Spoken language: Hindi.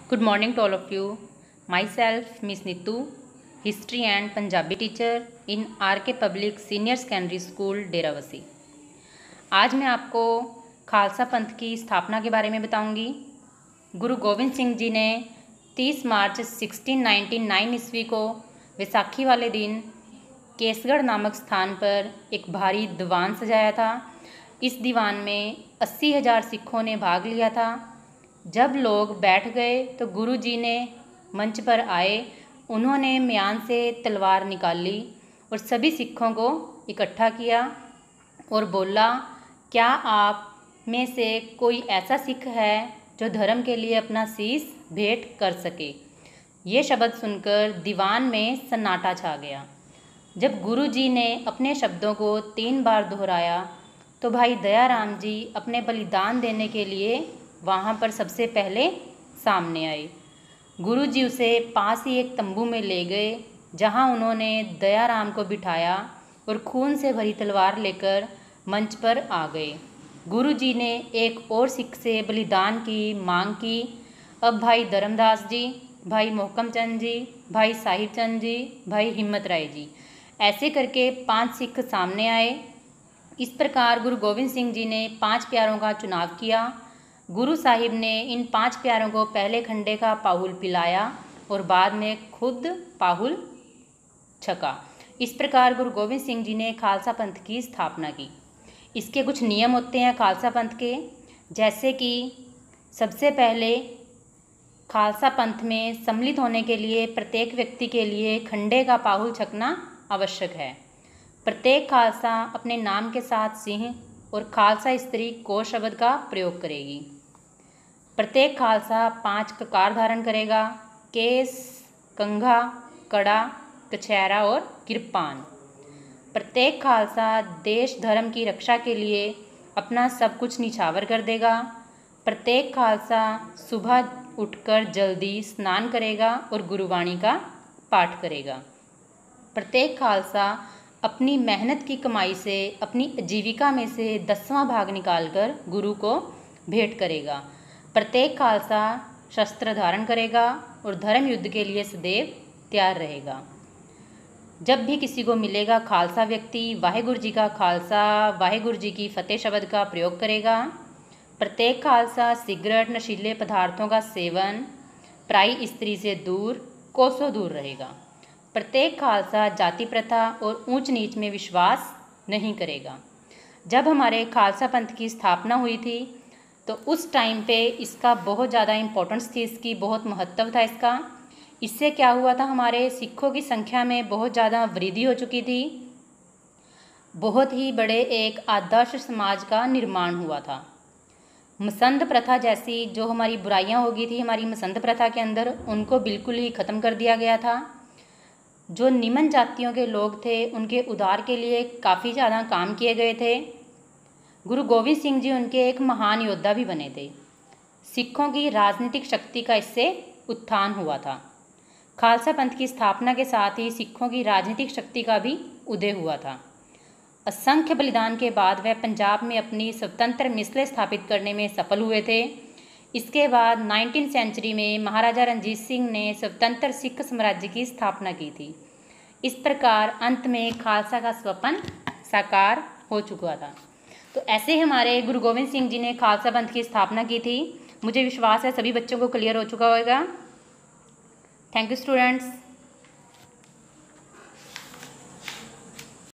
Good morning to all of you. Myself, Miss Nitu, History and Punjabi teacher in RK Public Senior Secondary School, Derabassi. आज मैं आपको खालसा पंथ की स्थापना के बारे में बताऊंगी। गुरु गोविंद सिंह जी ने 30 मार्च 1699 ईस्वी को वैसाखी वाले दिन केसगढ़ नामक स्थान पर एक भारी दीवान सजाया था। इस दीवान में 80,000 सिखों ने भाग लिया था। जब लोग बैठ गए तो गुरु जी ने मंच पर आए। उन्होंने म्यान से तलवार निकाली और सभी सिखों को इकट्ठा किया और बोला, क्या आप में से कोई ऐसा सिख है जो धर्म के लिए अपना शीश भेंट कर सके। ये शब्द सुनकर दीवान में सन्नाटा छा गया। जब गुरु जी ने अपने शब्दों को 3 बार दोहराया तो भाई दयाराम जी अपने बलिदान देने के लिए वहाँ पर सबसे पहले सामने आए। गुरु जी उसे पास ही एक तंबू में ले गए, जहाँ उन्होंने दयाराम को बिठाया और खून से भरी तलवार लेकर मंच पर आ गए। गुरु जी ने एक और सिख से बलिदान की मांग की। अब भाई धर्मदास जी, भाई मोहकम चंद जी, भाई साहिब चंद जी, भाई हिम्मत राय जी, ऐसे करके 5 सिख सामने आए। इस प्रकार गुरु गोविंद सिंह जी ने 5 प्यारों का चुनाव किया। गुरु साहिब ने इन 5 प्यारों को पहले खंडे का पाहुल पिलाया और बाद में खुद पाहुल छका। इस प्रकार गुरु गोविंद सिंह जी ने खालसा पंथ की स्थापना की। इसके कुछ नियम होते हैं खालसा पंथ के, जैसे कि सबसे पहले खालसा पंथ में सम्मिलित होने के लिए प्रत्येक व्यक्ति के लिए खंडे का पाहुल छकना आवश्यक है। प्रत्येक खालसा अपने नाम के साथ सिंह और खालसा स्त्री को शब्द का प्रयोग करेगी। प्रत्येक खालसा 5 ककार धारण करेगा: केस, कंघा, कड़ा, कछहरा और किरपान। प्रत्येक खालसा देश धर्म की रक्षा के लिए अपना सब कुछ निछावर कर देगा। प्रत्येक खालसा सुबह उठकर जल्दी स्नान करेगा और गुरुवाणी का पाठ करेगा। प्रत्येक खालसा अपनी मेहनत की कमाई से अपनी आजीविका में से 10वां भाग निकालकर गुरु को भेंट करेगा। प्रत्येक खालसा शस्त्र धारण करेगा और धर्म युद्ध के लिए सदैव तैयार रहेगा। जब भी किसी को मिलेगा खालसा व्यक्ति वाहेगुरु जी का खालसा, वाहेगुरु जी की फतेह शब्द का प्रयोग करेगा। प्रत्येक खालसा सिगरेट, नशीले पदार्थों का सेवन, पराई स्त्री से दूर, कोसों दूर रहेगा। प्रत्येक खालसा जाति प्रथा और ऊंच नीच में विश्वास नहीं करेगा। जब हमारे खालसा पंथ की स्थापना हुई थी तो उस टाइम पे इसका बहुत ज़्यादा इम्पोर्टेंस थी, इसकी बहुत महत्व था इसका। इससे क्या हुआ था, हमारे सिखों की संख्या में बहुत ज़्यादा वृद्धि हो चुकी थी। बहुत ही बड़े एक आदर्श समाज का निर्माण हुआ था। मसंद प्रथा जैसी जो हमारी बुराइयां हो गई थी हमारी मसंद प्रथा के अंदर, उनको बिल्कुल ही ख़त्म कर दिया गया था। जो निम्न जातियों के लोग थे उनके उद्धार के लिए काफ़ी ज़्यादा काम किए गए थे। गुरु गोविंद सिंह जी उनके एक महान योद्धा भी बने थे। सिखों की राजनीतिक शक्ति का इससे उत्थान हुआ था। खालसा पंथ की स्थापना के साथ ही सिखों की राजनीतिक शक्ति का भी उदय हुआ था। असंख्य बलिदान के बाद वह पंजाब में अपनी स्वतंत्र मिसलें स्थापित करने में सफल हुए थे। इसके बाद 19वीं सेंचुरी में महाराजा रणजीत सिंह ने स्वतंत्र सिख साम्राज्य की स्थापना की थी। इस प्रकार अंत में खालसा का स्वप्न साकार हो चुका था। तो ऐसे हमारे गुरु गोविंद सिंह जी ने खालसा पंथ की स्थापना की थी। मुझे विश्वास है सभी बच्चों को क्लियर हो चुका होगा। Thank you students.